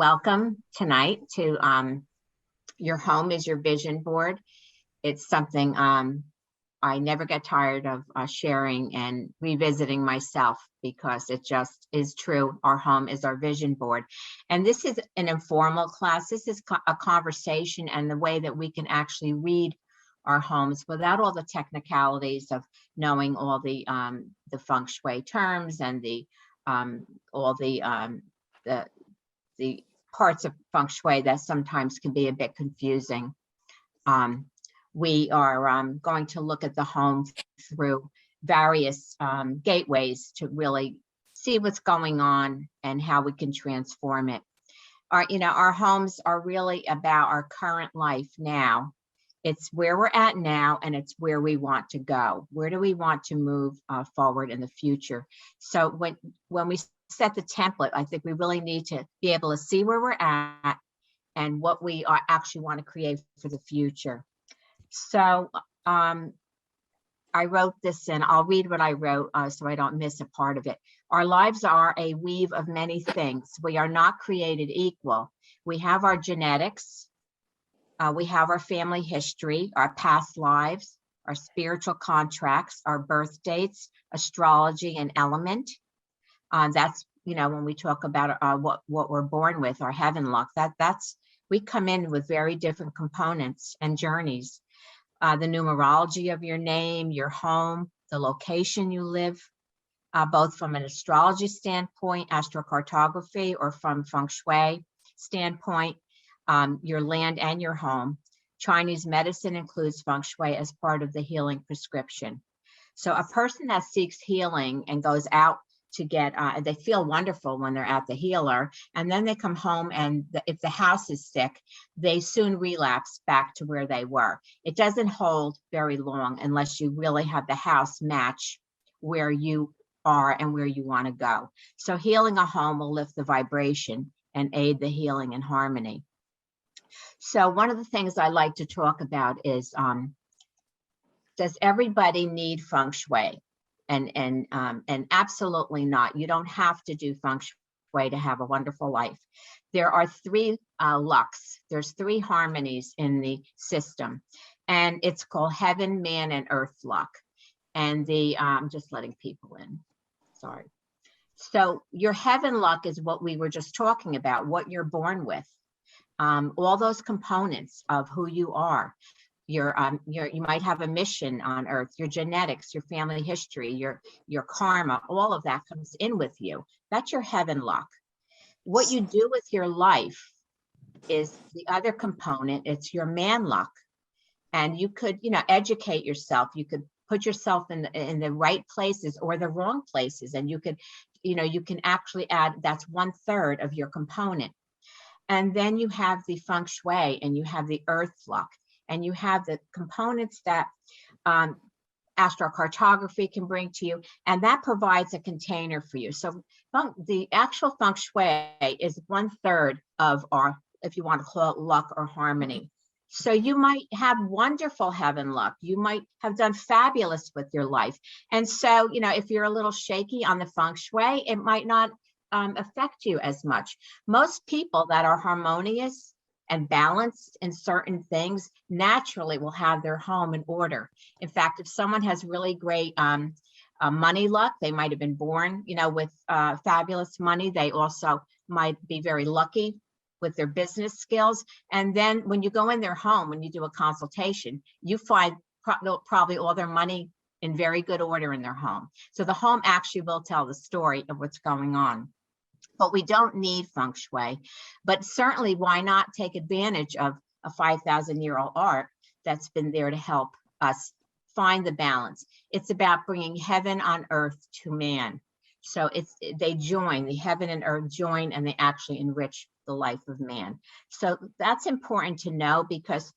Welcome tonight to Your Home is Your Vision Board. It's something I never get tired of sharing and revisiting myself, because it just is true. Our home is our vision board. And this is an informal class. This is a conversation and the way that we can actually read our homes without all the technicalities of knowing all the Feng Shui terms and all the parts of Feng Shui that sometimes can be a bit confusing. We are going to look at the home through various gateways to really see what's going on and how we can transform it. Our homes are really about our current life now. It's where we're at now, and it's where we want to go. Where do we want to move forward in the future? So when we set the template, I think we really need to be able to see where we're at and what we actually want to create for the future. So I wrote this in. I'll read what I wrote so I don't miss a part of it. Our lives are a weave of many things. We are not created equal. We have our genetics. We have our family history, our past lives, our spiritual contracts, our birth dates, astrology, and element. That's, when we talk about what we're born with, our heaven luck, we come in with very different components and journeys. The numerology of your name, your home, the location you live, both from an astrology standpoint, astrocartography, or from Feng Shui standpoint, your land and your home. Chinese medicine includes Feng Shui as part of the healing prescription. So a person that seeks healing and goes out to get, they feel wonderful when they're at the healer, and then they come home, and if the house is sick, they soon relapse back to where they were. It doesn't hold very long unless you really have the house match where you are and where you want to go. So healing a home will lift the vibration and aid the healing and harmony. So one of the things I like to talk about is, does everybody need Feng Shui? And absolutely not. You don't have to do Feng Shui to have a wonderful life. There are three lucks. There's three harmonies in the system, and it's called heaven, man, and earth luck. And I'm just letting people in. Sorry. So your heaven luck is what we were just talking about, what you're born with. All those components of who you are. You might have a mission on earth, your genetics, your family history, your karma, all of that comes in with you. That's your heaven luck. What you do with your life is the other component. It's your man luck. And you could, educate yourself. You could put yourself in the right places or the wrong places. And you could, you can actually add, that's 1/3 of your component. And then you have the Feng Shui, and you have the earth luck. And you have the components that astrocartography can bring to you, and that provides a container for you. So the actual Feng Shui is 1/3 of our, if you want to call it, luck or harmony. So you might have wonderful heaven luck. You might have done fabulous with your life. And so, if you're a little shaky on the Feng Shui, it might not affect you as much. Most people that are harmonious and balanced in certain things naturally will have their home in order. In fact, if someone has really great money luck, they might have been born, with fabulous money. They also might be very lucky with their business skills. And then when you go in their home, when you do a consultation, you find probably all their money in very good order in their home. So the home actually will tell the story of what's going on. But we don't need Feng Shui. But certainly, why not take advantage of a 5,000-year-old art that's been there to help us find the balance? It's about bringing heaven on earth to man. So they join, the heaven and earth join, and they actually enrich the life of man. So that's important to know, because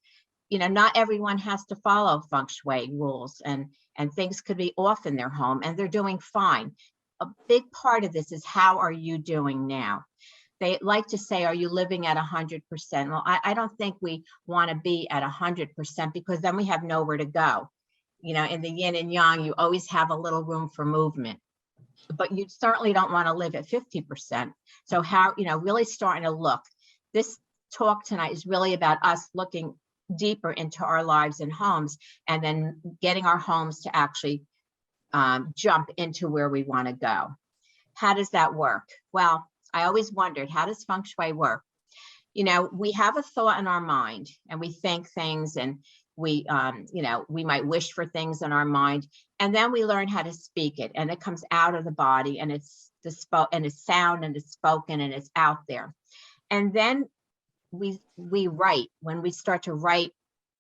not everyone has to follow Feng Shui rules, and things could be off in their home, and they're doing fine. A big part of this is, how are you doing now? They like to say, are you living at 100%? Well, I don't think we want to be at 100%, because then we have nowhere to go. In the yin and yang, you always have a little room for movement. But you certainly don't want to live at 50%. So how, really starting to look this talk tonight is really about us looking deeper into our lives and homes, and then getting our homes to actually jump into where we want to go. How does that work? Well, I always wondered, how does Feng Shui work? You know, we have a thought in our mind and we think things, and we, you know, we might wish for things in our mind, and then we learn how to speak it, and it comes out of the body, and it's it's sound, and it's spoken, and it's out there. And then we write. When we start to write,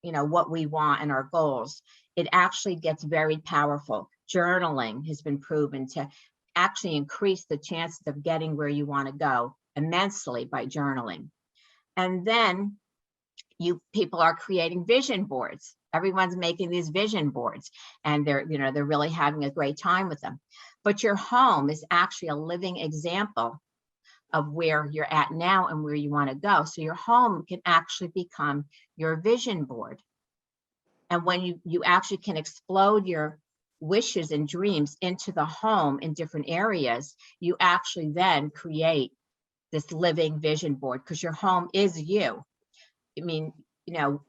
you know, what we want and our goals, it actually gets very powerful. Journaling has been proven to actually increase the chances of getting where you want to go immensely by journaling. And then people are creating vision boards. Everyone's making these vision boards, and they're, you know, they're really having a great time with them. But your home is actually a living example of where you're at now and where you want to go. So your home can actually become your vision board. And when you actually can explode your wishes and dreams into the home in different areas, you actually then create this living vision board, because your home is you. I mean, you know,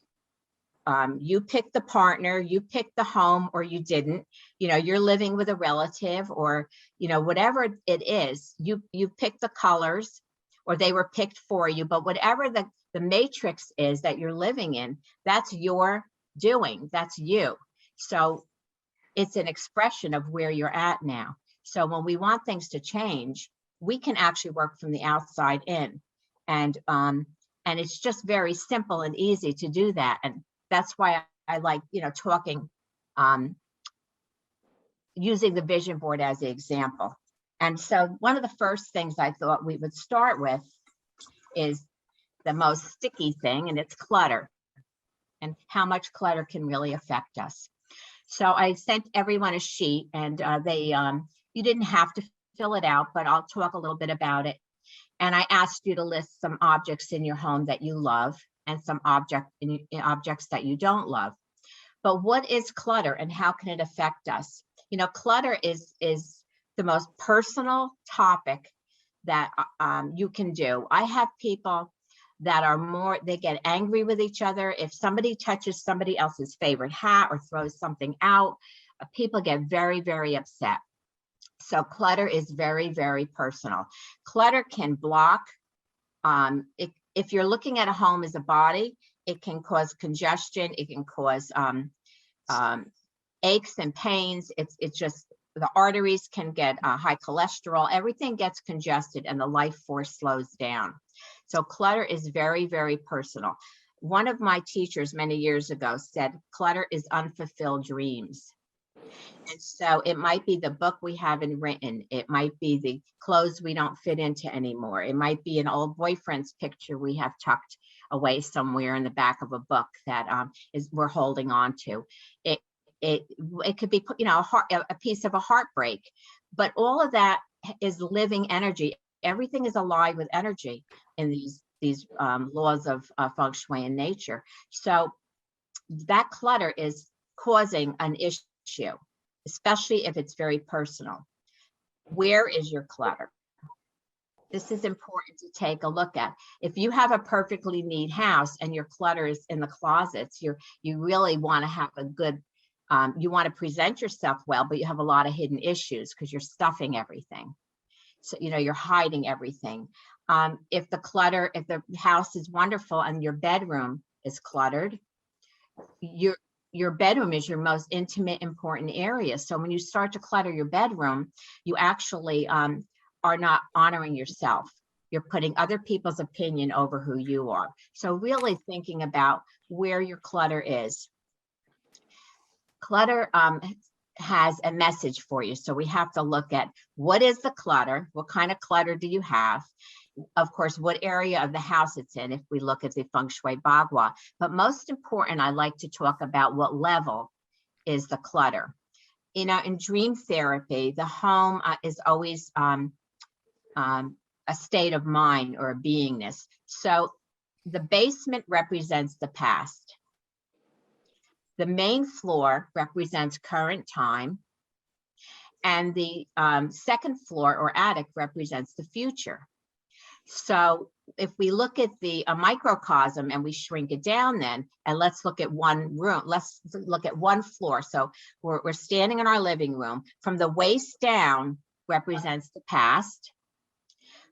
you picked the partner, you picked the home, or you didn't. You know, you're living with a relative, or, you know, whatever it is, you picked the colors, or they were picked for you. But whatever the matrix is that you're living in, that's your doing, that's you. So it's an expression of where you're at now. So when we want things to change, we can actually work from the outside in. And it's just very simple and easy to do that. And that's why I like, you know, talking, using the vision board as the example. And so one of the first things I thought we would start with is the most sticky thing, and it's clutter, and how much clutter can really affect us. So I sent everyone a sheet, and you didn't have to fill it out, but I'll talk a little bit about it. And I asked you to list some objects in your home that you love, and some objects that you don't love. But what is clutter, and how can it affect us? You know, clutter is the most personal topic that you can do. I have people that are they get angry with each other. If somebody touches somebody else's favorite hat or throws something out, people get very, very upset. So clutter is very, very personal. Clutter can block, if you're looking at a home as a body, it can cause congestion, it can cause aches and pains. It's just, the arteries can get high cholesterol, everything gets congested, and the life force slows down. So clutter is very, very personal. One of my teachers many years ago said, clutter is unfulfilled dreams. And so it might be the book we haven't written. It might be the clothes we don't fit into anymore. It might be an old boyfriend's picture we have tucked away somewhere in the back of a book that we're holding on to. It could be, you know, a piece of a heartbreak, but all of that is living energy. Everything is alive with energy in these laws of Feng Shui and nature. So that clutter is causing an issue, especially if it's very personal. Where is your clutter? This is important to take a look at. If you have a perfectly neat house and your clutter is in the closets, you really want to have a good, you want to present yourself well, but you have a lot of hidden issues because you're stuffing everything. So, you know, you're hiding everything. If the house is wonderful and your bedroom is cluttered, your bedroom is your most intimate, important area. So when you start to clutter your bedroom, you actually are not honoring yourself. You're putting other people's opinion over who you are. So really thinking about where your clutter is. Clutter has a message for you. So we have to look at, what is the clutter? What kind of clutter do you have? Of course, what area of the house it's in, if we look at the Feng Shui Bagua. But most important, I like to talk about what level is the clutter. You know, in dream therapy, the home is always a state of mind or a beingness. So the basement represents the past. The main floor represents current time. And the second floor or attic represents the future. So if we look at a microcosm and we shrink it down then, and let's look at one room, let's look at one floor. So we're standing in our living room. From the waist down represents the past.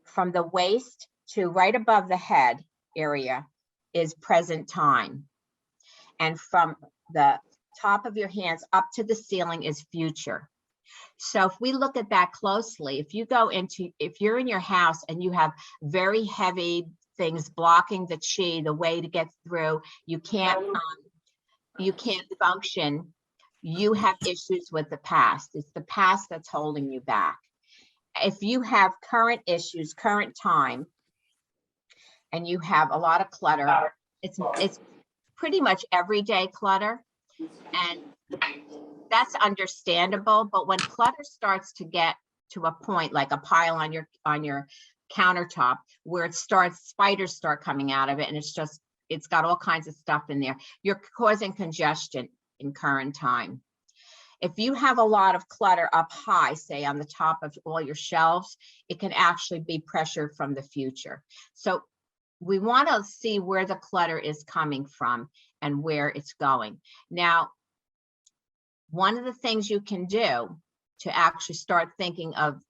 From the waist to right above the head area is present time. And from the top of your hands up to the ceiling is future. So if we look at that closely, if you're in your house and you have very heavy things blocking the chi, the way to get through, you can't function, you have issues with the past. It's the past that's holding you back. If you have current issues, current time, and you have a lot of clutter, it's pretty much everyday clutter, and that's understandable. But when clutter starts to get to a point like a pile on your countertop where spiders start coming out of it, and it's got all kinds of stuff in there, you're causing congestion in current time. If you have a lot of clutter up high, say on the top of all your shelves, it can actually be pressure from the future. So we want to see where the clutter is coming from and where it's going. Now, one of the things you can do to actually start thinking of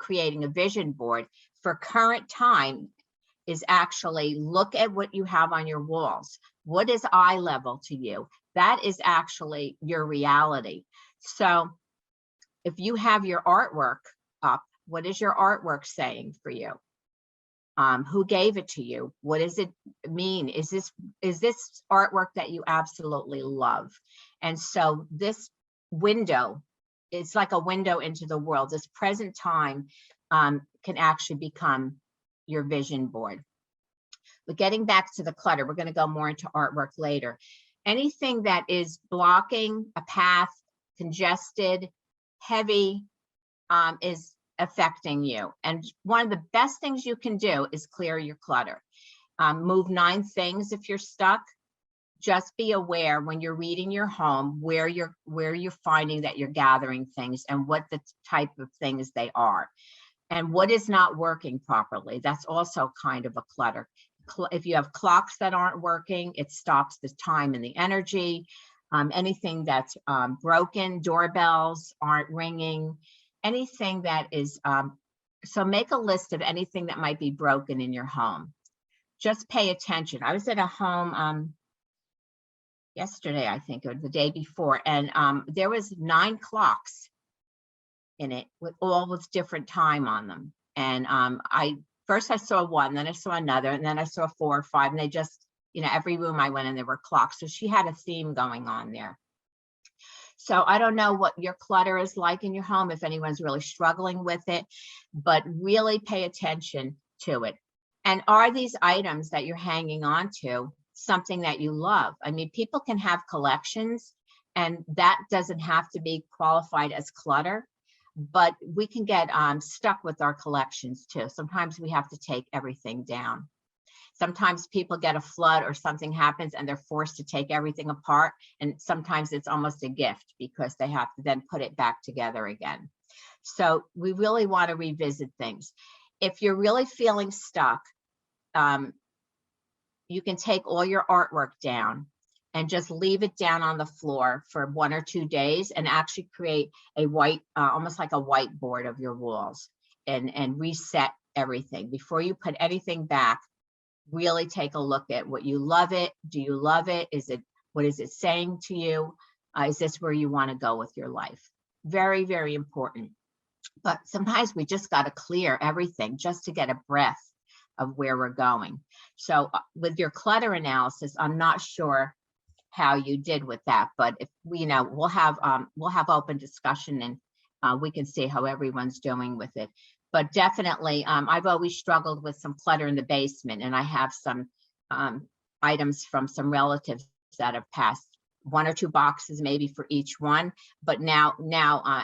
creating a vision board for current time is actually look at what you have on your walls. What is eye level to you? That is actually your reality. So if you have your artwork up, what is your artwork saying for you? Who gave it to you? What does it mean? Is this artwork that you absolutely love? And so this window, it's like a window into the world. This present time can actually become your vision board. But getting back to the clutter, we're going to go more into artwork later. Anything that is blocking a path, congested, heavy, is affecting you. And one of the best things you can do is clear your clutter. Move 9 things if you're stuck. Just be aware when you're reading your home where you're finding that you're gathering things and what the type of things they are and what is not working properly. That's also kind of a clutter. If you have clocks that aren't working, it stops the time and the energy. Anything that's broken, doorbells aren't ringing, anything that is, so make a list of anything that might be broken in your home. Just pay attention. I was at a home yesterday, I think, or the day before, and there was 9 clocks in it with different time on them. And first I saw one, then I saw another, and then I saw 4 or 5, and they just, every room I went in, there were clocks. So she had a theme going on there. So I don't know what your clutter is like in your home, if anyone's really struggling with it, but really pay attention to it. And are these items that you're hanging on to something that you love? I mean, people can have collections, and that doesn't have to be qualified as clutter, but we can get stuck with our collections too. Sometimes we have to take everything down. Sometimes people get a flood or something happens and they're forced to take everything apart. And sometimes it's almost a gift because they have to then put it back together again. So we really want to revisit things. If you're really feeling stuck, you can take all your artwork down and just leave it down on the floor for 1 or 2 days and actually create a white, almost like a whiteboard of your walls and reset everything. Before you put anything back, really take a look at what you love it. Do you love it? What is it saying to you? Is this where you want to go with your life? Very, very important. But sometimes we just got to clear everything just to get a breath of where we're going. So with your clutter analysis, I'm not sure how you did with that, but if we'll have open discussion and we can see how everyone's doing with it. But definitely, I've always struggled with some clutter in the basement, and I have some items from some relatives that have passed, 1 or 2 boxes maybe for each one. But now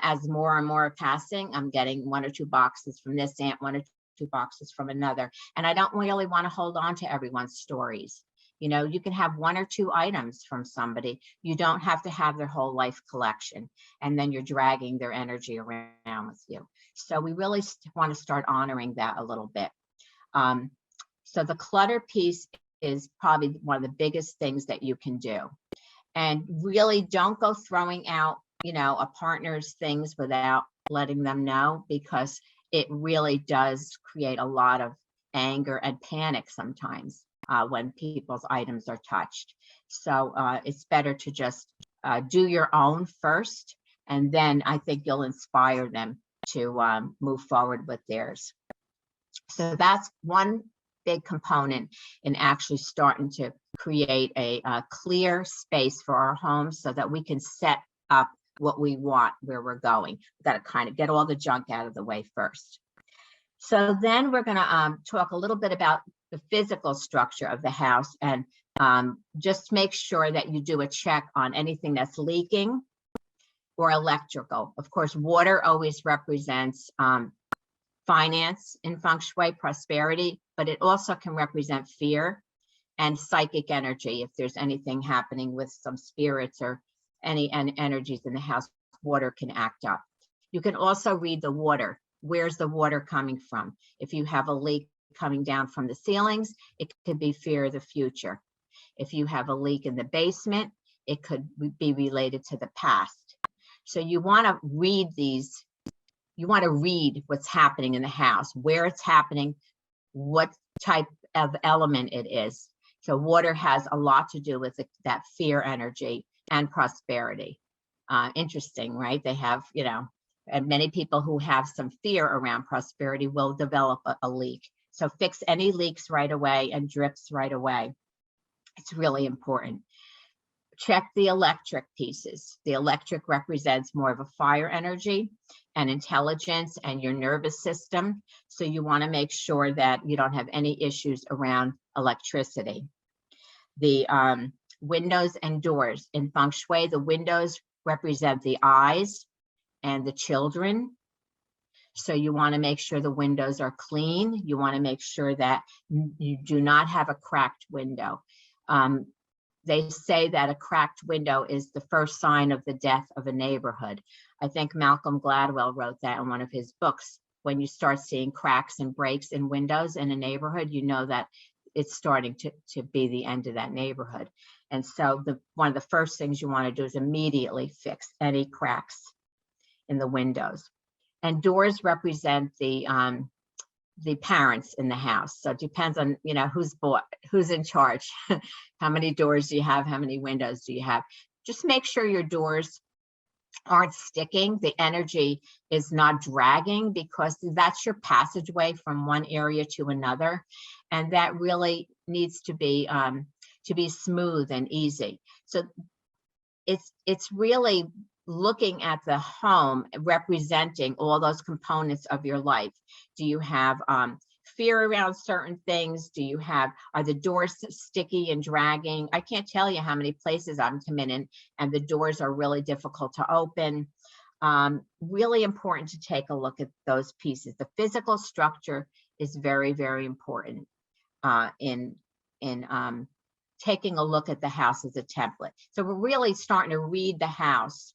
as more and more are passing, I'm getting 1 or 2 boxes from this aunt, 1 or 2 boxes from another. And I don't really want to hold on to everyone's stories. You can have 1 or 2 items from somebody. You don't have to have their whole life collection, and then you're dragging their energy around with you. So we really want to start honoring that a little bit. So the clutter piece is probably one of the biggest things that you can do. And really don't go throwing out, a partner's things without letting them know, because it really does create a lot of anger and panic sometimes when people's items are touched. So it's better to just do your own first, and then I think you'll inspire them to move forward with theirs. So that's one big component in actually starting to create a clear space for our homes so that we can set up what we want, where we're going. We've got to kind of get all the junk out of the way first. So then we're going to talk a little bit about the physical structure of the house, and just make sure that you do a check on anything that's leaking or electrical. Of course, water always represents finance in Feng Shui, prosperity, but it also can represent fear and psychic energy. If there's anything happening with some spirits or any energies in the house, water can act up. You can also read the water. Where's the water coming from? If you have a leak coming down from the ceilings, it could be fear of the future. If you have a leak in the basement, it could be related to the past. So you want to read these. You want to read what's happening in the house, where it's happening, what type of element it is. So water has a lot to do with that fear energy and prosperity. Interesting, right? They have, and many people who have some fear around prosperity will develop a leak. So fix any leaks right away and drips right away. It's really important. Check the electric pieces. The electric represents more of a fire energy and intelligence and your nervous system. So you want to make sure that you don't have any issues around electricity. The windows and doors. In Feng Shui, the windows represent the eyes and the children. So you want to make sure the windows are clean. You want to make sure that you do not have a cracked window. They say that a cracked window is the first sign of the death of a neighborhood. I think Malcolm Gladwell wrote that in one of his books. When you start seeing cracks and breaks in windows in a neighborhood, you know that it's starting to be the end of that neighborhood. And so one of the first things you want to do is immediately fix any cracks in the windows. And doors represent the parents in the house. So it depends on, who's in charge. How many doors do you have? How many windows do you have? Just make sure your doors aren't sticking. The energy is not dragging, because that's your passageway from one area to another. And that really needs to be smooth and easy. So it's really looking at the home representing all those components of your life. Do you have fear around certain things? Are the doors sticky and dragging? I can't tell you how many places I'm come in and the doors are really difficult to open. Really important to take a look at those pieces. The physical structure is very, very important in taking a look at the house as a template. So we're really starting to read the house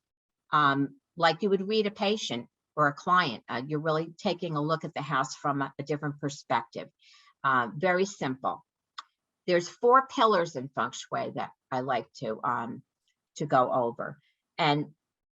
like you would read a patient or a client. You're really taking a look at the house from a different perspective. Very simple. There's 4 pillars in Feng Shui that I like to go over. And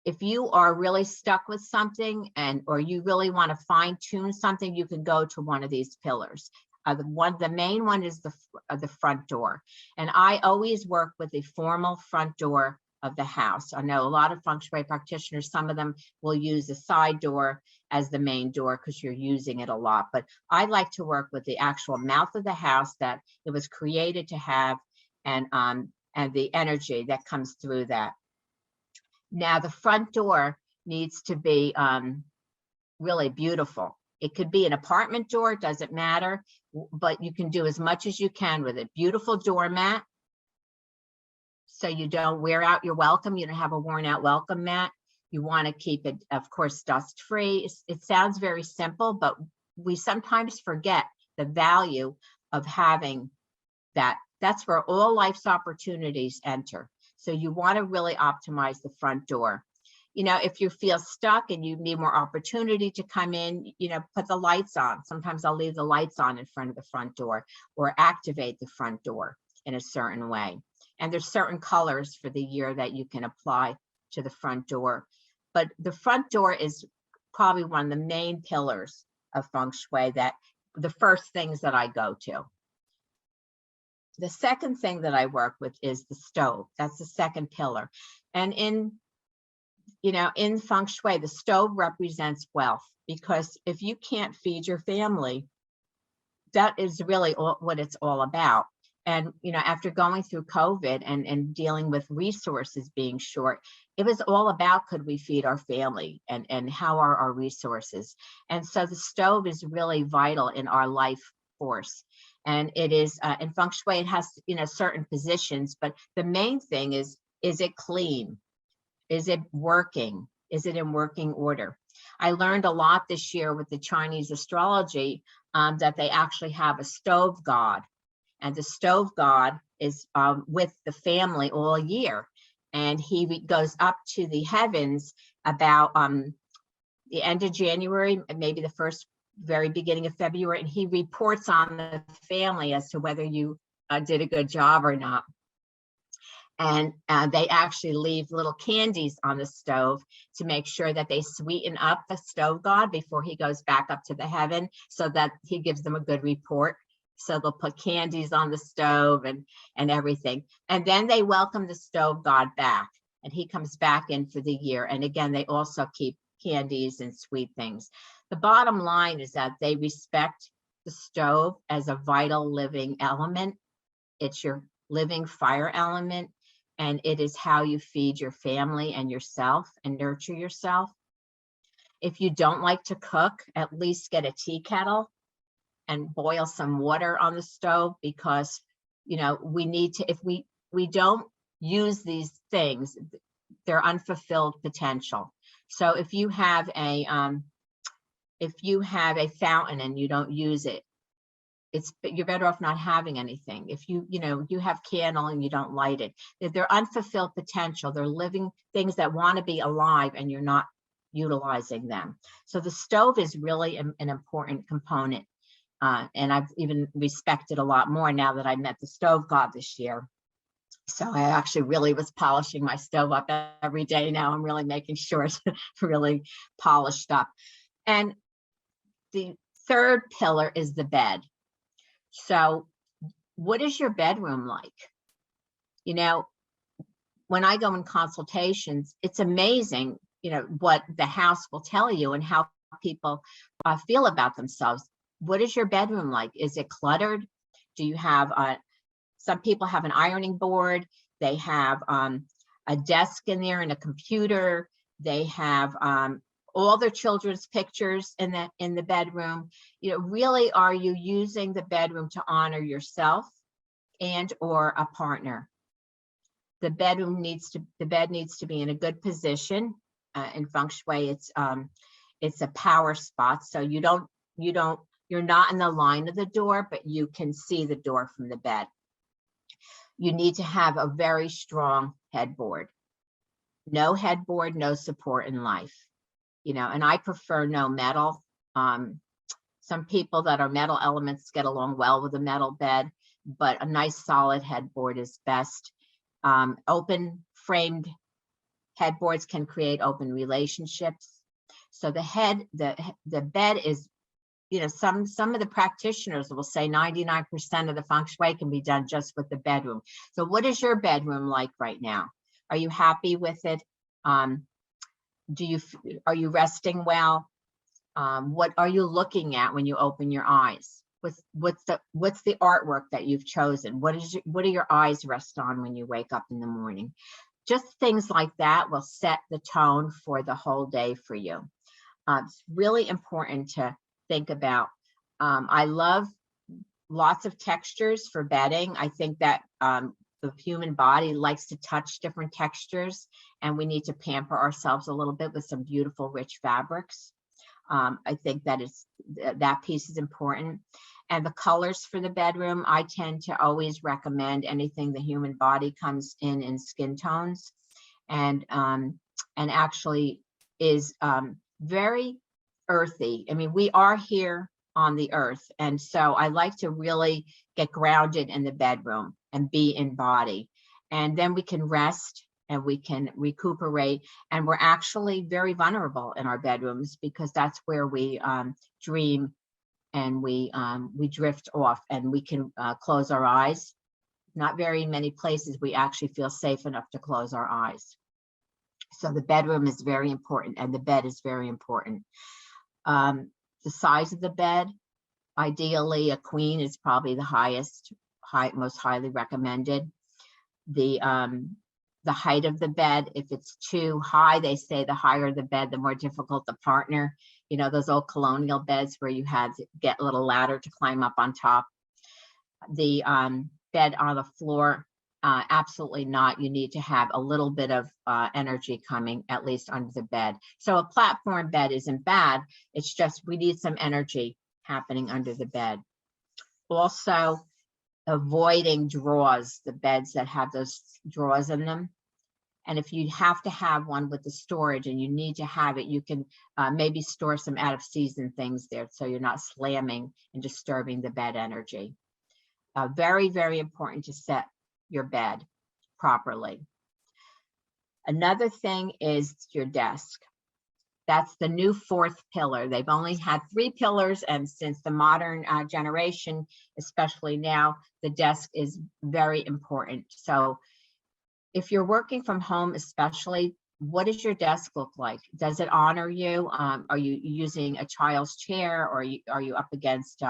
if you are really stuck with something or you really want to fine tune something, you can go to one of these pillars. The main one is the front door. And I always work with the formal front door of the house. I know a lot of Feng Shui practitioners, some of them will use the side door as the main door because you're using it a lot. But I like to work with the actual mouth of the house that it was created to have, and the energy that comes through that. Now, the front door needs to be really beautiful. It could be an apartment door, doesn't matter, but you can do as much as you can with it. Beautiful doormat, so you don't wear out your welcome. You don't have a worn out welcome mat. You want to keep it, of course, dust free. It sounds very simple, but we sometimes forget the value of having that. That's where all life's opportunities enter. So you want to really optimize the front door. if you feel stuck and you need more opportunity to come in, put the lights on. Sometimes I'll leave the lights on in front of the front door or activate the front door in a certain way. And there's certain colors for the year that you can apply to the front door. But the front door is probably one of the main pillars of Feng Shui, that the first things that I go to. The second thing that I work with is the stove. That's the second pillar. And in Feng Shui, the stove represents wealth, because if you can't feed your family, that is really what it's all about. And, after going through COVID and dealing with resources being short, it was all about, could we feed our family, and how are our resources? And so the stove is really vital in our life force. And it is, in Feng Shui, it has, certain positions, but the main thing is it clean? Is it working? Is it in working order? I learned a lot this year with the Chinese astrology, that they actually have a stove god. And the stove god is with the family all year. And he goes up to the heavens about the end of January, maybe the very beginning of February, and he reports on the family as to whether you did a good job or not. And they actually leave little candies on the stove to make sure that they sweeten up the stove god before he goes back up to the heaven, so that he gives them a good report. So they'll put candies on the stove and everything. And then they welcome the stove god back, and he comes back in for the year. And again, they also keep candies and sweet things. The bottom line is that they respect the stove as a vital living element. It's your living fire element, and it is how you feed your family and yourself and nurture yourself. If you don't like to cook, at least get a tea kettle and boil some water on the stove, because we need to, if we don't use these things, they're unfulfilled potential. So if you have a fountain and you don't use it, you're better off not having anything. If you have candle and you don't light it, they're unfulfilled potential. They're living things that want to be alive, and you're not utilizing them. So the stove is really an important component. And I've even respected a lot more now that I met the stove god this year. So I actually really was polishing my stove up every day. Now I'm really making sure it's really polished up. And the third pillar is the bed. So what is your bedroom like? When I go in consultations, it's amazing, what the house will tell you and how people feel about themselves. What is your bedroom like? Is it cluttered? Do you have some people have an ironing board. They have a desk in there and a computer. They have all their children's pictures in the bedroom. Really, are you using the bedroom to honor yourself and or a partner? The bed needs to be in a good position. In Feng Shui, it's a power spot, so you're not in the line of the door, but you can see the door from the bed. You need to have a very strong headboard. No headboard, no support in life. And I prefer no metal. Some people that are metal elements get along well with a metal bed, but a nice solid headboard is best. Open framed headboards can create open relationships. So the bed is, some of the practitioners will say 99% of the Feng Shui can be done just with the bedroom. So what is your bedroom like right now? Are you happy with it? Are you resting well? What are you looking at when you open your eyes? What's the artwork that you've chosen? What do your eyes rest on when you wake up in the morning? Just things like that will set the tone for the whole day for you. It's really important to think about. I love lots of textures for bedding. I think that the human body likes to touch different textures, and we need to pamper ourselves a little bit with some beautiful, rich fabrics. I think that piece is important. And the colors for the bedroom, I tend to always recommend anything the human body comes in skin tones. And and actually is very earthy. I mean, we are here on the earth. And so I like to really get grounded in the bedroom and be in body. And then we can rest and we can recuperate. And we're actually very vulnerable in our bedrooms because that's where we dream and we drift off, and we can close our eyes. Not very many places we actually feel safe enough to close our eyes. So the bedroom is very important, and the bed is very important. The size of the bed, ideally a queen is probably the most highly recommended. The height of the bed, if it's too high, they say the higher the bed, the more difficult the partner. You know, those old colonial beds where you had to get a little ladder to climb up on top. The bed on the floor, absolutely not. You need to have a little bit of energy coming at least under the bed. So a platform bed isn't bad. It's just we need some energy happening under the bed. Also, avoiding drawers, the beds that have those drawers in them. And if you have to have one with the storage and you need to have it, you can maybe store some out of season things there so you're not slamming and disturbing the bed energy. Very, very important to set your bed properly. Another thing is your desk. That's the new fourth pillar. They've only had 3 pillars, and since the modern generation, especially now, the desk is very important. So if you're working from home, especially, what does your desk look like? Does it honor you? Are you using a child's chair, or are you up against,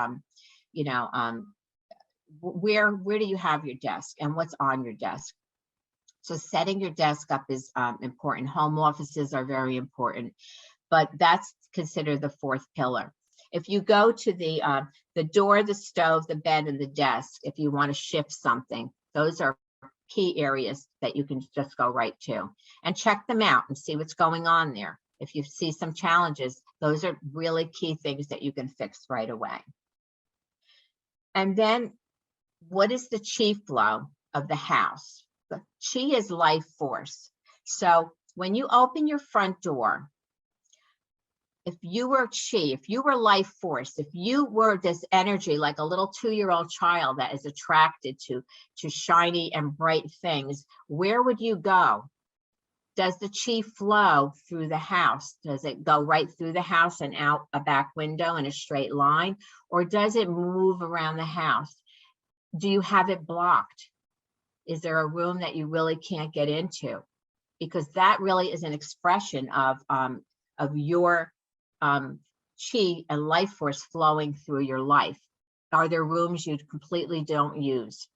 where do you have your desk and what's on your desk? So setting your desk up is important. Home offices are very important, but that's considered the 4th pillar. If you go to the door, the stove, the bed, and the desk, if you want to shift something, those are key areas that you can just go right to and check them out and see what's going on there. If you see some challenges, those are really key things that you can fix right away. And then, what is the chi flow of the house? The chi is life force. So when you open your front door, if you were chi, if you were life force, if you were this energy like a little 2-year-old child that is attracted to shiny and bright things, where would you go? Does the chi flow through the house? Does it go right through the house and out a back window in a straight line? Or does it move around the house? Do you have it blocked? Is there a room that you really can't get into? Because that really is an expression of your chi and life force flowing through your life. Are there rooms you completely don't use?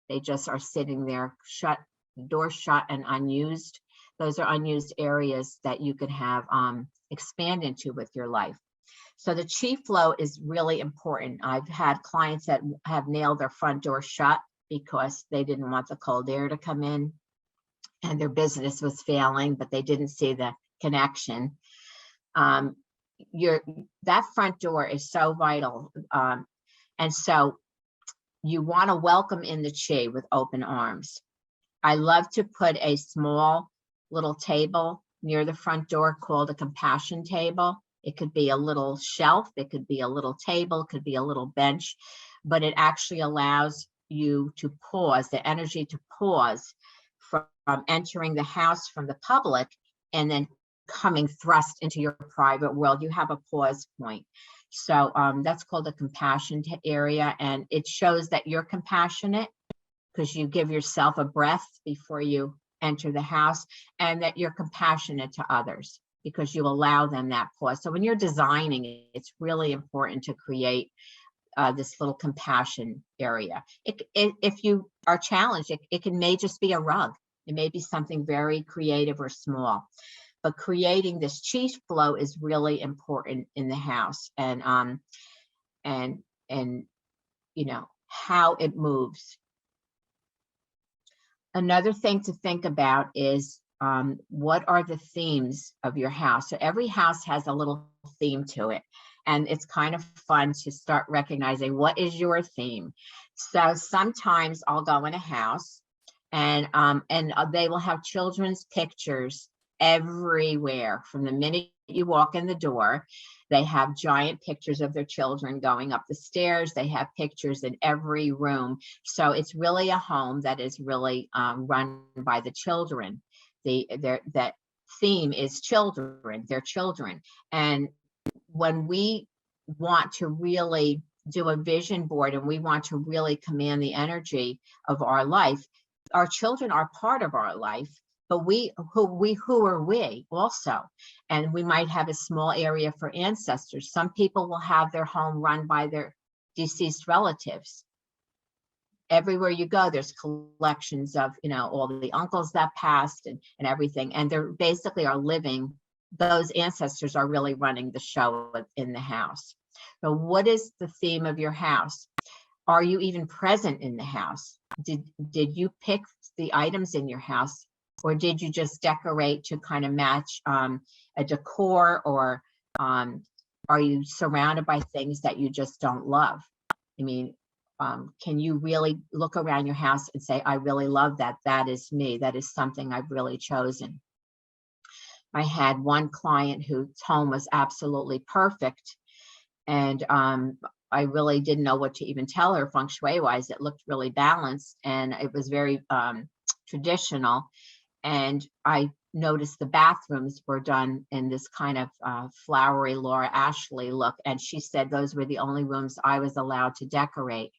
They just are sitting there shut, door shut and unused. Those are unused areas that you could have expand into with your life. So the chi flow is really important. I've had clients that have nailed their front door shut because they didn't want the cold air to come in and their business was failing, but they didn't see the connection. That front door is so vital. And so you want to welcome in the chi with open arms. I love to put a small little table near the front door called a compassion table. It could be a little shelf, it could be a little table, it could be a little bench, but it actually allows you to pause, the energy to pause from entering the house from the public and then coming thrust into your private world. You have a pause point. So that's called a compassion area, and it shows that you're compassionate because you give yourself a breath before you enter the house, and that you're compassionate to others because you allow them that pause. So when you're designing, it's really important to create this little compassion area. If you are challenged, it may just be a rug. It may be something very creative or small, but creating this chi flow is really important in the house, and you know how it moves. Another thing to think about is what are the themes of your house? So every house has a little theme to it, and it's kind of fun to start recognizing what is your theme. So sometimes I'll go in a house and they will have children's pictures everywhere. From the minute you walk in the door, they have giant pictures of their children going up the stairs. They have pictures in every room. So it's really a home that is really run by the children. That theme is children, their children. And when we want to really do a vision board and we want to really command the energy of our life, our children are part of our life, but who are we also? And we might have a small area for ancestors. Some people will have their home run by their deceased relatives. Everywhere you go, there's collections of, all the uncles that passed and everything. And they're basically are living, those ancestors are really running the show in the house. So what is the theme of your house? Are you even present in the house? Did you pick the items in your house, or did you just decorate to kind of match a decor, or are you surrounded by things that you just don't love? I mean, can you really look around your house and say, I really love that. That is me. That is something I've really chosen. I had one client whose home was absolutely perfect. And I really didn't know what to even tell her feng shui wise. It looked really balanced and it was very traditional. And I noticed the bathrooms were done in this kind of flowery Laura Ashley look. And she said those were the only rooms I was allowed to decorate.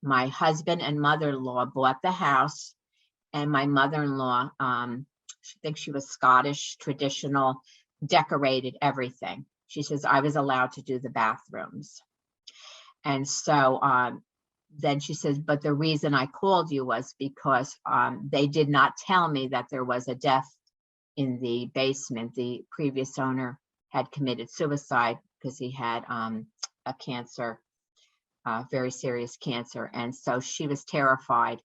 My husband and mother-in-law bought the house, and my mother-in-law, I think she was Scottish, traditional, decorated everything. She says, I was allowed to do the bathrooms. And so then she says, but the reason I called you was because they did not tell me that there was a death in the basement. The previous owner had committed suicide because he had a cancer, very serious cancer. And so she was terrified.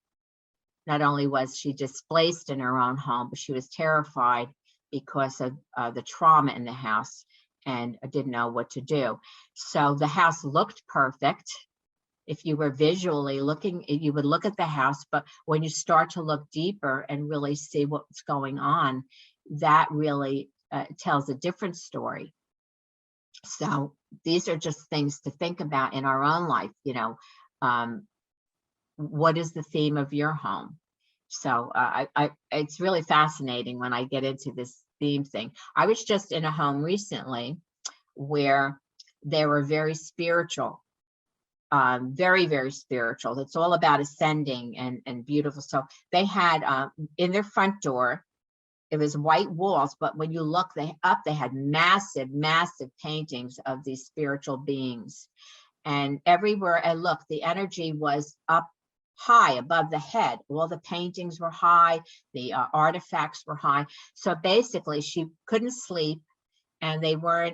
Not only was she displaced in her own home, but she was terrified because of the trauma in the house and didn't know what to do. So the house looked perfect. If you were visually looking, you would look at the house, but when you start to look deeper and really see what's going on, that really tells a different story. So these are just things to think about in our own life. What is the theme of your home? So it's really fascinating when I get into this theme thing. I was just in a home recently where they were very spiritual, very, very spiritual. It's all about ascending and beautiful. So they had in their front door, it was white walls, but when you look they had massive, massive paintings of these spiritual beings. And everywhere I looked, the energy was up high above the head. All the paintings were high, the artifacts were high. So basically she couldn't sleep, and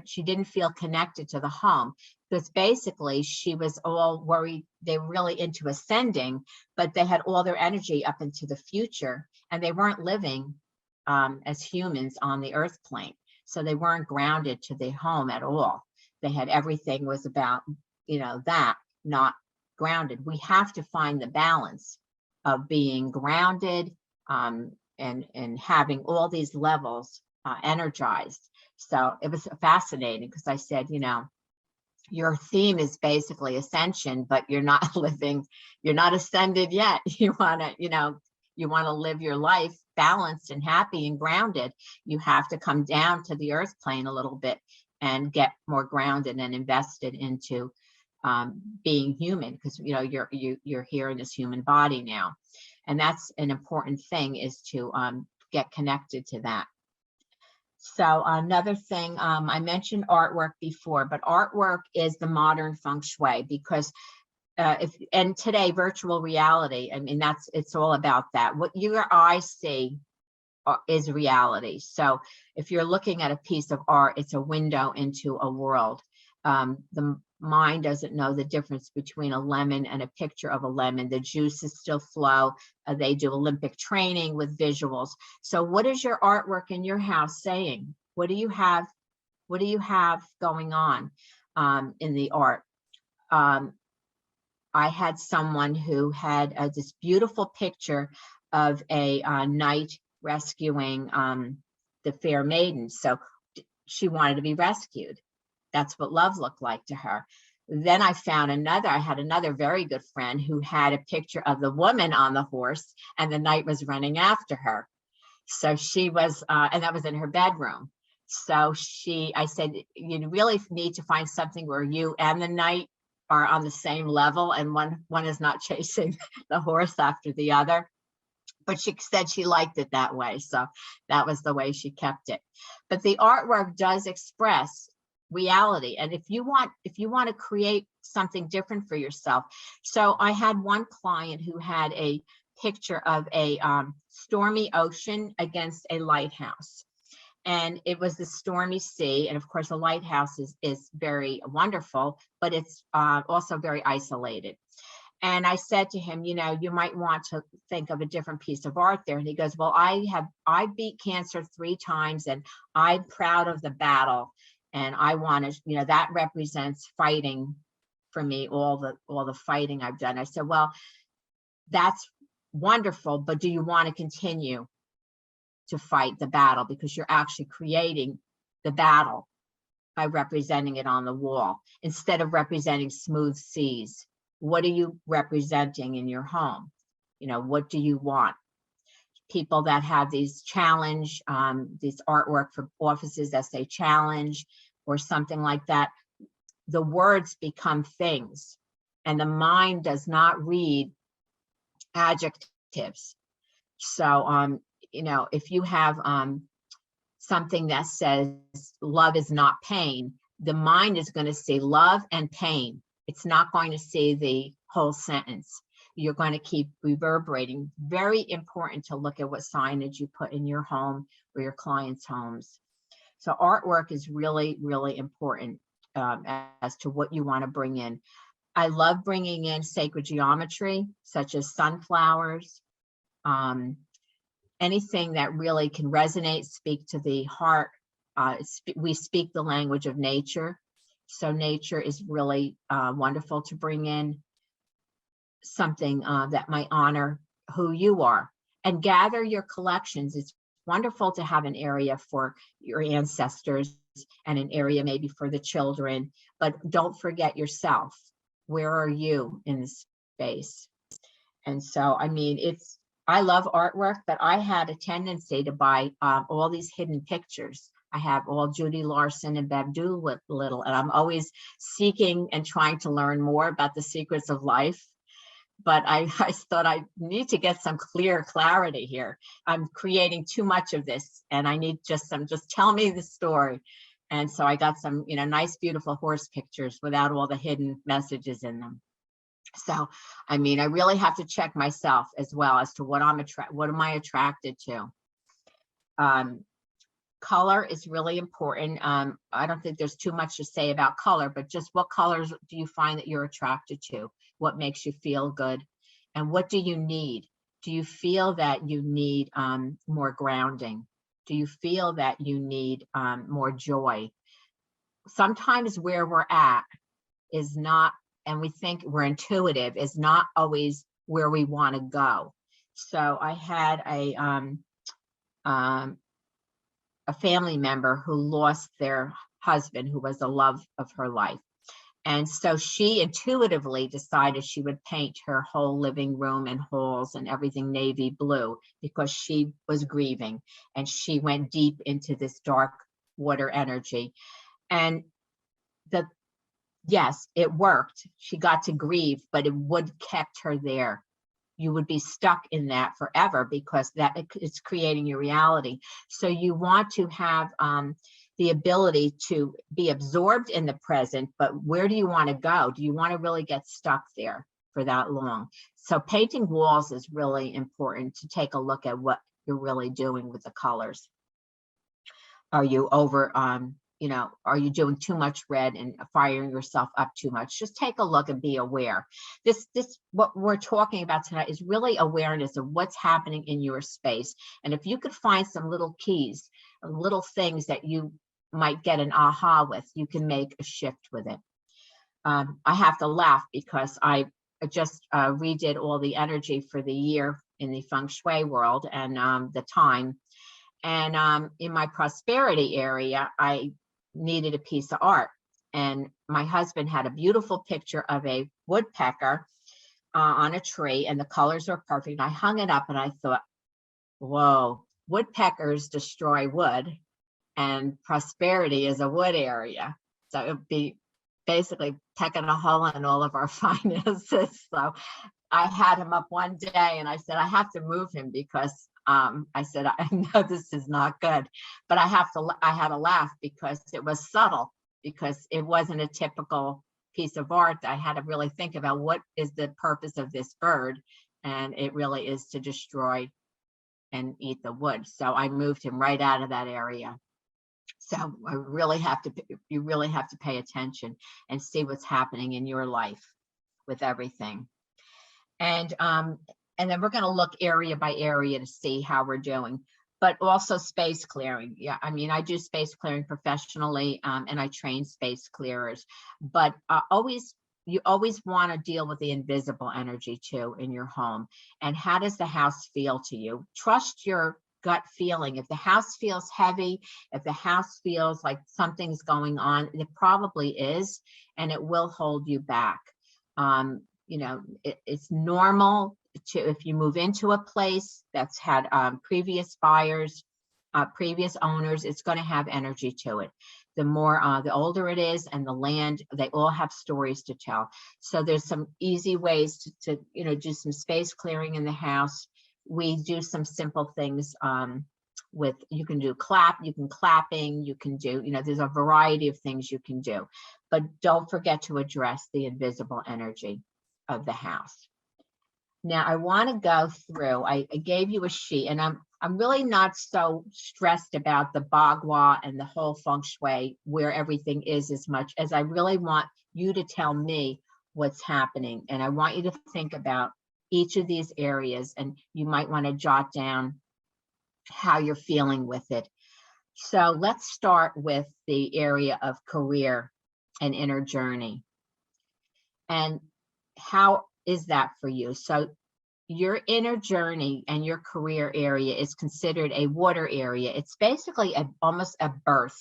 she didn't feel connected to the home because basically she was all worried. They were really into ascending, but they had all their energy up into the future, and they weren't living as humans on the earth plane. So they weren't grounded to their home at all. They had everything was about, that, not grounded. We have to find the balance of being grounded and having all these levels energized. So it was fascinating because I said, your theme is basically ascension, but you're not ascended yet. You want to live your life balanced and happy and grounded. You have to come down to the earth plane a little bit and get more grounded and invested into being human, because you're here in this human body now, and that's an important thing, is to get connected to that. So another thing, I mentioned artwork before, but artwork is the modern feng shui, because and today virtual reality, I mean, it's all about that. What your eyes see is reality. So if you're looking at a piece of art, it's a window into a world. The mind doesn't know the difference between a lemon and a picture of a lemon. The juices still flow. They do Olympic training with visuals. So what is your artwork in your house saying? What do you have? What do you have going on in the art? I had someone who had this beautiful picture of a knight rescuing the fair maiden. So she wanted to be rescued. That's what love looked like to her. Then I had another very good friend who had a picture of the woman on the horse and the knight was running after her. So she was, and that was in her bedroom. So I said, you really need to find something where you and the knight are on the same level and one is not chasing the horse after the other. But she said she liked it that way. So that was the way she kept it. But the artwork does express reality. And if you want to create something different for yourself. So I had one client who had a picture of a stormy ocean against a lighthouse. And it was the stormy sea. And of course, a lighthouse is very wonderful, but it's also very isolated. And I said to him, you know, you might want to think of a different piece of art there. And he goes, well, I beat cancer 3 times and I'm proud of the battle. And I want to, you know, that represents fighting for me, all the fighting I've done. I said, well, that's wonderful, but do you want to continue to fight the battle? Because you're actually creating the battle by representing it on the wall instead of representing smooth seas. What are you representing in your home? You know, what do you want? People that have these challenge, these artwork for offices that say challenge or something like that, the words become things and the mind does not read adjectives. So, you know, if you have something that says love is not pain, the mind is going to see love and pain. It's not going to see the whole sentence. You're going to keep reverberating. Very important to look at what signage you put in your home or your clients' homes. So artwork is really, really important as to what you want to bring in. I love bringing in sacred geometry, such as sunflowers, anything that really can resonate, speak to the heart. We speak the language of nature. So nature is really wonderful to bring in. Something that might honor who you are. And gather your collections. It's wonderful to have an area for your ancestors and an area maybe for the children, but don't forget yourself. Where are you in this space? And so, I mean, I love artwork, but I had a tendency to buy all these hidden pictures. I have all Judy Larson and Bev Doolittle, and I'm always seeking and trying to learn more about the secrets of life. But I thought I need to get some clarity here. I'm creating too much of this and I need just tell me the story. And so I got some, you know, nice, beautiful horse pictures without all the hidden messages in them. So, I mean, I really have to check myself as well as to what am I attracted to? Color is really important. I don't think there's too much to say about color, but just what colors do you find that you're attracted to? What makes you feel good? And what do you need? Do you feel that you need more grounding? Do you feel that you need more joy? Sometimes where we're at is not, and we think we're intuitive, is not always where we want to go. So I had a family member who lost their husband, who was the love of her life. And so she intuitively decided she would paint her whole living room and halls and everything navy blue because she was grieving and she went deep into this dark water energy. And yes, it worked. She got to grieve, but it would kept her there. You would be stuck in that forever because it's creating your reality. So you want to have the ability to be absorbed in the present, but where do you want to go? Do you want to really get stuck there for that long? So painting walls is really important to take a look at what you're really doing with the colors. Are you over, you know, are you doing too much red and firing yourself up too much? Just take a look and be aware. What we're talking about tonight is really awareness of what's happening in your space. And if you could find some little keys, little things that you might get an aha with, you can make a shift with it. I have to laugh because I just redid all the energy for the year in the Feng Shui world and the time. And in my prosperity area, I needed a piece of art. And my husband had a beautiful picture of a woodpecker on a tree, and the colors were perfect. I hung it up and I thought, whoa, woodpeckers destroy wood, and prosperity is a wood area. So it would be basically pecking a hole in all of our finances. So I had him up one day and I said, I have to move him because I said, I know this is not good, but I had to laugh because it was subtle, because it wasn't a typical piece of art. I had to really think about what is the purpose of this bird. And it really is to destroy and eat the wood. So I moved him right out of that area. So you really have to pay attention and see what's happening in your life with everything. And then we're going to look area by area to see how we're doing, but also space clearing. Yeah, I mean, I do space clearing professionally, and I train space clearers, but you always want to deal with the invisible energy too in your home. And how does the house feel to you? Trust your gut feeling. If the house feels heavy, if the house feels like something's going on, it probably is, and it will hold you back. You know, it's normal to, if you move into a place that's had previous buyers, previous owners, it's going to have energy to it. The more, the older it is, and the land, they all have stories to tell. So there's some easy ways to you know, do some space clearing in the house. We do some simple things with, you can do clapping, you can do, you know, there's a variety of things you can do, but don't forget to address the invisible energy of the house. Now I want to go through, I gave you a sheet, and I'm really not so stressed about the Bagua and the whole Feng Shui where everything is, as much as I really want you to tell me what's happening. And I want you to think about each of these areas, and you might want to jot down how you're feeling with it. So let's start with the area of career and inner journey. And how is that for you? So your inner journey and your career area is considered a water area. It's basically almost a birth.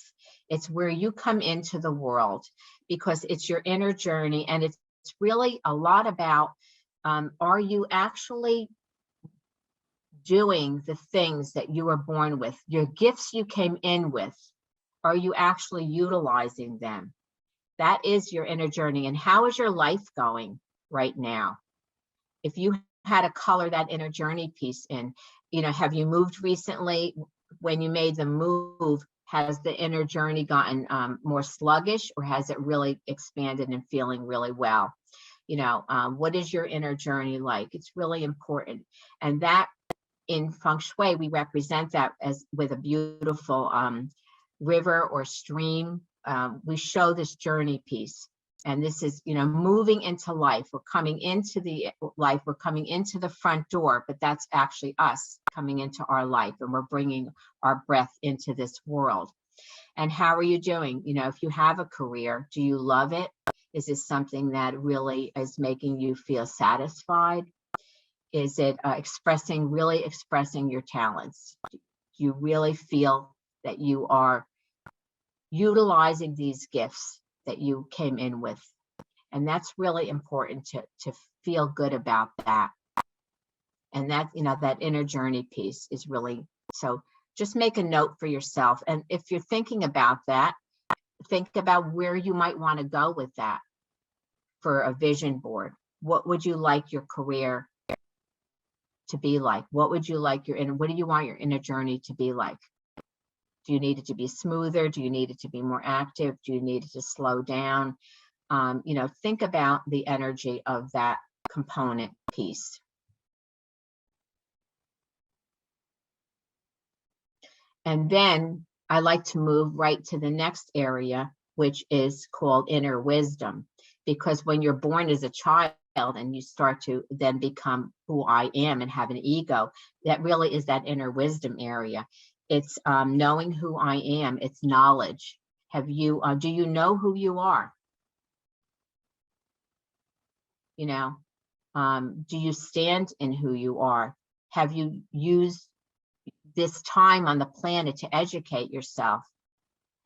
It's where you come into the world, because it's your inner journey, and it's really a lot about, are you actually doing the things that you were born with? Your gifts you came in with, are you actually utilizing them? That is your inner journey. And how is your life going right now? If you had to color that inner journey piece in, you know, have you moved recently? When you made the move, has the inner journey gotten more sluggish, or has it really expanded and feeling really well? You know, what is your inner journey like? It's really important. And that, in Feng Shui, we represent that as with a beautiful river or stream. We show this journey piece. And this is, you know, moving into life. We're coming into the life, we're coming into the front door, but that's actually us coming into our life, and we're bringing our breath into this world. And how are you doing? You know, if you have a career, do you love it? Is this something that really is making you feel satisfied? Is it really expressing your talents? Do you really feel that you are utilizing these gifts that you came in with? And that's really important to feel good about that. And that, you know, that inner journey piece is really, so just make a note for yourself. And if you're thinking about that, think about where you might want to go with that for a vision board. What would you like your career to be like? What would you like what do you want your inner journey to be like? Do you need it to be smoother? Do you need it to be more active? Do you need it to slow down? You know, think about the energy of that component piece. And then I like to move right to the next area, which is called inner wisdom. Because when you're born as a child and you start to then become who I am and have an ego, that really is that inner wisdom area. It's knowing who I am. It's knowledge. Do you know who you are? You know, do you stand in who you are? Have you used this time on the planet to educate yourself.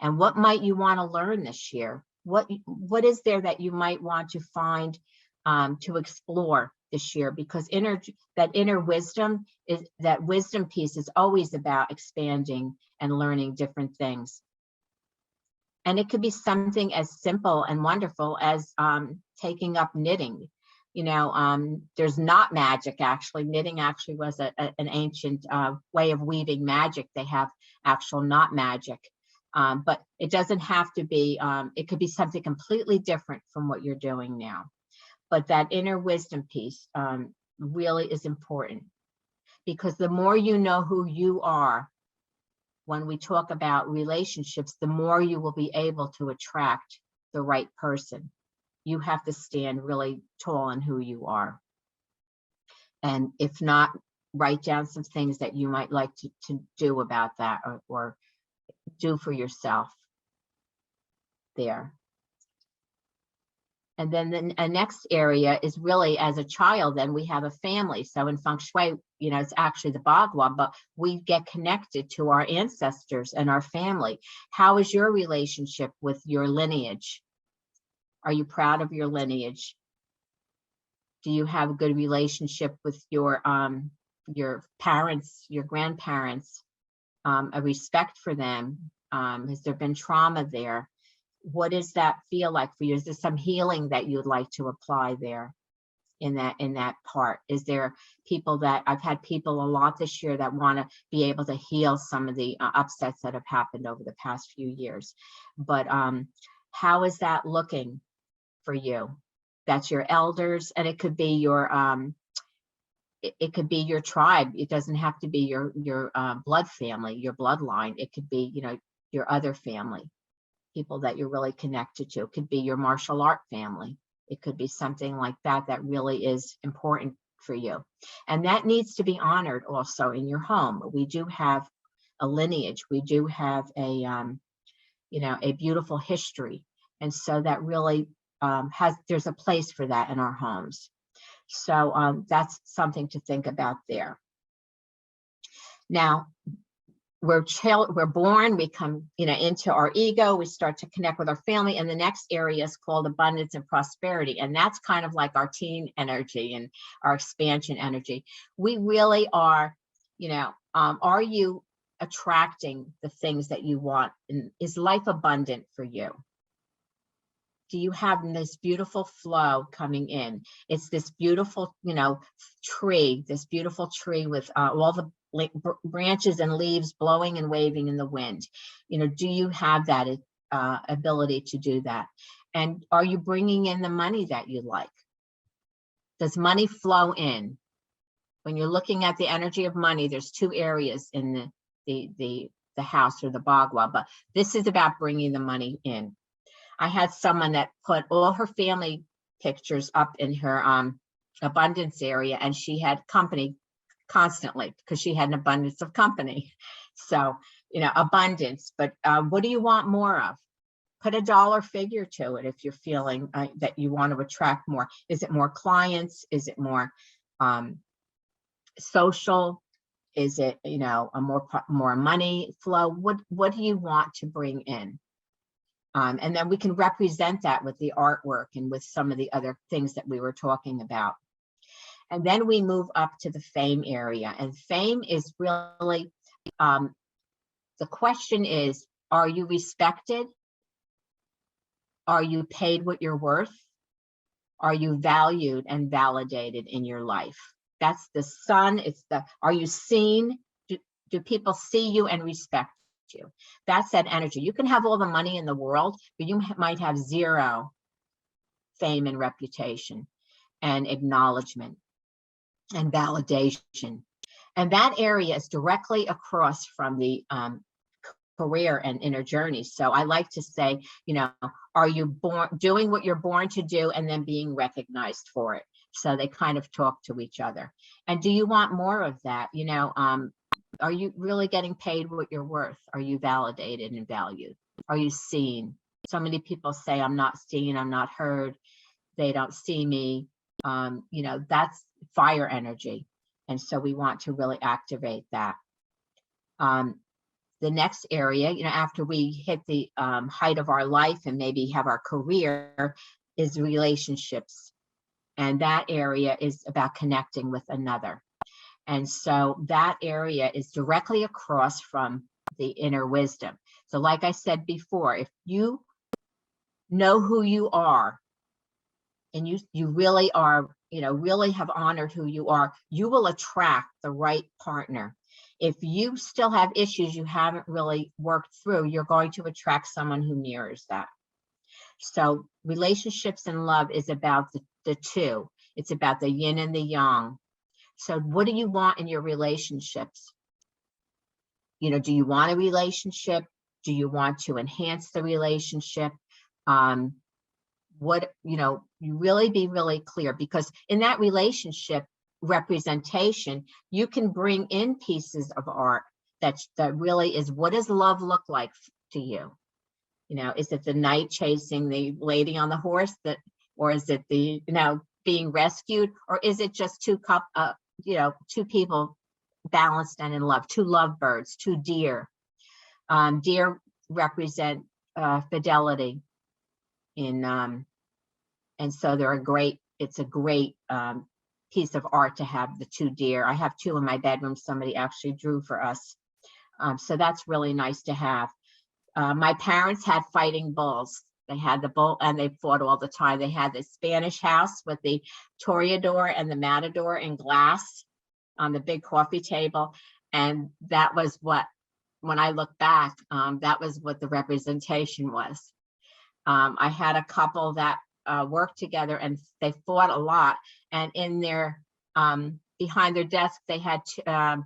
And what might you want to learn this year? What is there that you might want to find, to explore this year? Because that inner wisdom that wisdom piece is always about expanding and learning different things. And it could be something as simple and wonderful as taking up knitting. There's knot magic, actually. Knitting actually was an ancient way of weaving magic. They have actual knot magic. But it doesn't have to be, it could be something completely different from what you're doing now. But that inner wisdom piece really is important, because the more you know who you are, when we talk about relationships, the more you will be able to attract the right person. You have to stand really tall in who you are. And if not, write down some things that you might like to do about that, or do for yourself there. And then the next area is really, as a child, then we have a family. So in Feng Shui, it's actually the Bagua, but we get connected to our ancestors and our family. How is your relationship with your lineage? Are you proud of your lineage? Do you have a good relationship with your parents, your grandparents, a respect for them? Has there been trauma there? What does that feel like for you? Is there some healing that you'd like to apply there in that part? Is there people that I've had people a lot this year that want to be able to heal some of the upsets that have happened over the past few years? But how is that looking for you? That's your elders, and it could be your it could be your tribe. It doesn't have to be your blood family, your bloodline. It could be your other family, people that you're really connected to. It could be your martial art family. It could be something like that that really is important for you. And that needs to be honored also in your home. We do have a lineage. We do have a beautiful history. And so that really there's a place for that in our homes. So that's something to think about there. Now, we're born, we come into our ego, we start to connect with our family, and the next area is called abundance and prosperity, and that's kind of like our teen energy and our expansion energy. We really are, are you attracting the things that you want? And is life abundant for you? Do you have this beautiful flow coming in? It's this beautiful tree, with all the branches and leaves blowing and waving in the wind. Do you have that ability to do that? And are you bringing in the money that you like? Does money flow in? When you're looking at the energy of money, there's two areas in the house or the Bagua, but this is about bringing the money in. I had someone that put all her family pictures up in her abundance area, and she had company constantly because she had an abundance of company. So, abundance, but what do you want more of? Put a dollar figure to it if you're feeling that you want to attract more. Is it more clients? Is it more social? Is it, a more money flow? What do you want to bring in? And then we can represent that with the artwork and with some of the other things that we were talking about. And then we move up to the fame area. And fame is really, the question is, are you respected? Are you paid what you're worth? Are you valued and validated in your life? That's the sun. Are you seen? Do people see you and respect you? That's that energy. You can have all the money in the world, but you might have zero fame and reputation and acknowledgement and validation. And that area is directly across from the career and inner journey. So I like to say, are you born doing what you're born to do and then being recognized for it? So they kind of talk to each other. And do you want more of that? Are you really getting paid what you're worth? Are you validated and valued? Are you seen? So many people say, I'm not seen, I'm not heard, they don't see me. That's fire energy. And so we want to really activate that. The next area, after we hit the height of our life and maybe have our career, is relationships. And that area is about connecting with another. And so that area is directly across from the inner wisdom. So like I said before, if you know who you are, and you really are, really have honored who you are, you will attract the right partner. If you still have issues you haven't really worked through, you're going to attract someone who mirrors that. So relationships and love is about the two. It's about the yin and the yang. So what do you want in your relationships? Do you want a relationship? Do you want to enhance the relationship? You really be really clear, because in that relationship representation, you can bring in pieces of art that really is, what does love look like to you? Is it the knight chasing the lady on the horse, or is it the, being rescued, or is it just two people balanced and in love, two lovebirds, two deer? Deer represent fidelity and so it's a great piece of art to have the two deer. I have two in my bedroom. Somebody actually drew for us. So that's really nice to have. My parents had fighting bulls. They had the bull and they fought all the time. They had the Spanish house with the toreador and the matador in glass on the big coffee table. And that was what, when I look back, that was what the representation was. I had a couple that worked together and they fought a lot. And in their, behind their desk, they had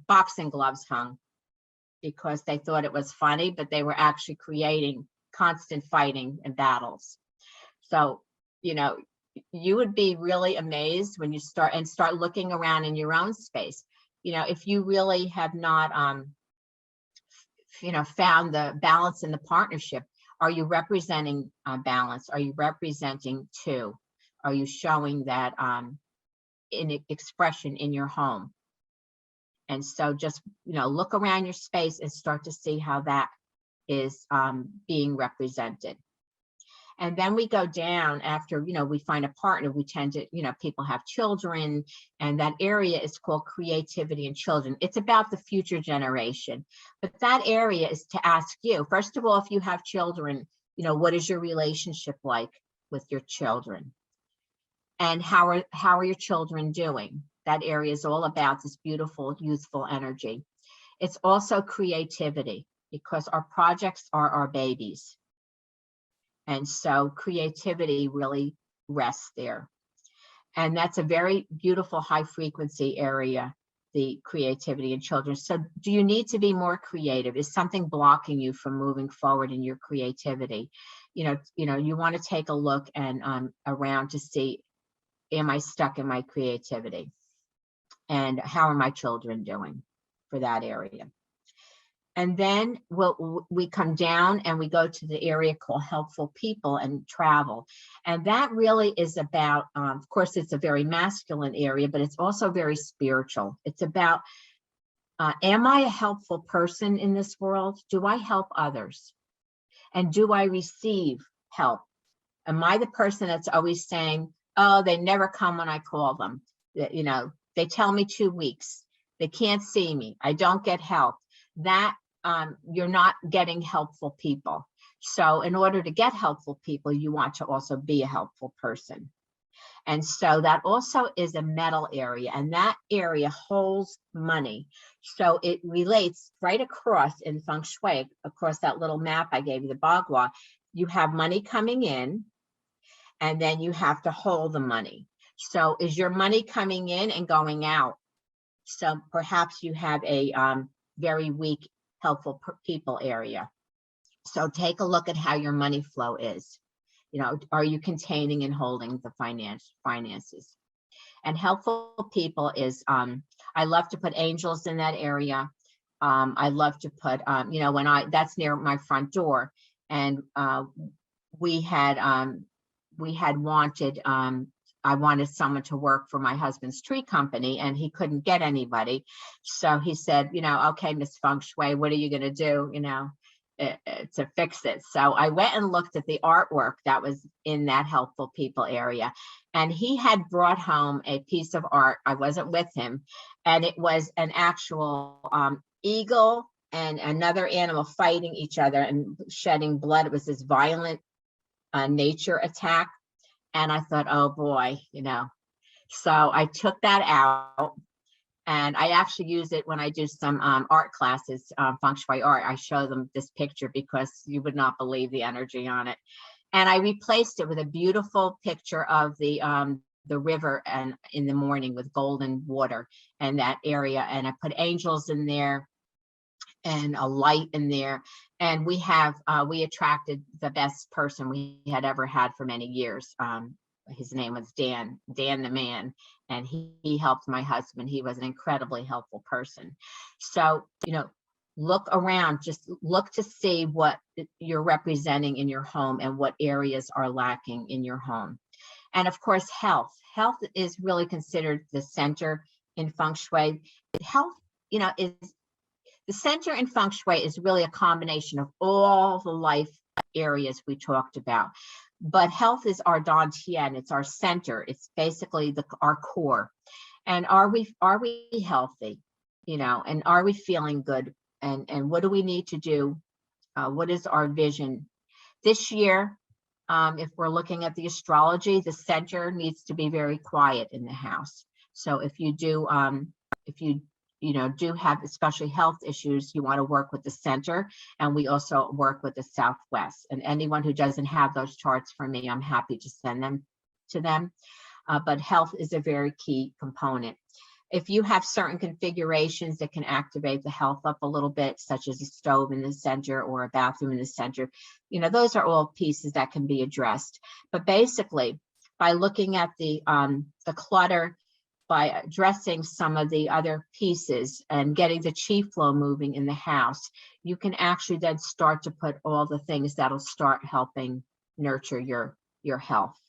boxing gloves hung because they thought it was funny, but they were actually creating constant fighting and battles. So, you would be really amazed when you start looking around in your own space. If you really have not, found the balance in the partnership, are you representing balance? Are you representing two? Are you showing that in expression in your home? And so just, look around your space and start to see how that is being represented. And then we go down after, we find a partner, we tend to, people have children, and that area is called creativity and children. It's about the future generation. But that area is to ask you, first of all, if you have children, what is your relationship like with your children? And how are your children doing? That area is all about this beautiful, youthful energy. It's also creativity, because our projects are our babies. And so creativity really rests there. And that's a very beautiful high frequency area, the creativity in children. So do you need to be more creative? Is something blocking you from moving forward in your creativity? You want to take a look and around to see, am I stuck in my creativity? And how are my children doing for that area? And then we come down and we go to the area called helpful people and travel. And that really is about, of course, it's a very masculine area, but it's also very spiritual. It's about, am I a helpful person in this world? Do I help others? And do I receive help? Am I the person that's always saying, oh, they never come when I call them? They tell me 2 weeks. They can't see me. I don't get help. That you're not getting helpful people. So in order to get helpful people, you want to also be a helpful person. And so that also is a metal area, and that area holds money. So it relates right across in Feng Shui, across that little map I gave you, the Bagua. You have money coming in, and then you have to hold the money. So is your money coming in and going out? So perhaps you have a very weak helpful people area. So take a look at how your money flow is. Are you containing and holding the finances? And helpful people is, I love to put angels in that area. I love to put, that's near my front door. And we had wanted I wanted someone to work for my husband's tree company, and he couldn't get anybody. So he said, okay, Miss Feng Shui, what are you going to do, to fix it? So I went and looked at the artwork that was in that helpful people area. And he had brought home a piece of art. I wasn't with him. And it was an actual eagle and another animal fighting each other and shedding blood. It was this violent nature attack. And I thought, oh boy, so I took that out, and I actually use it when I do some art classes, Feng Shui art. I show them this picture because you would not believe the energy on it. And I replaced it with a beautiful picture of the river and in the morning with golden water and that area. And I put angels in there and a light in there. And we attracted the best person we had ever had for many years. His name was Dan the man, and he helped my husband. He was an incredibly helpful person. So, look around, just look to see what you're representing in your home and what areas are lacking in your home. And of course, health. Health is really considered the center in Feng Shui. Health, is the center in Feng Shui is really a combination of all the life areas we talked about. But health is our dantian, it's our center. It's basically our core. And are we healthy? And are we feeling good? And what do we need to do? What is our vision? This year, if we're looking at the astrology, the center needs to be very quiet in the house. So if you do, do have especially health issues, you want to work with the center, and we also work with the southwest. And anyone who doesn't have those charts for me, I'm happy to send them to them. But health is a very key component. If you have certain configurations that can activate the health up a little bit, such as a stove in the center or a bathroom in the center, those are all pieces that can be addressed. But basically, by looking at the clutter, by addressing some of the other pieces and getting the chi flow moving in the house, you can actually then start to put all the things that'll start helping nurture your health.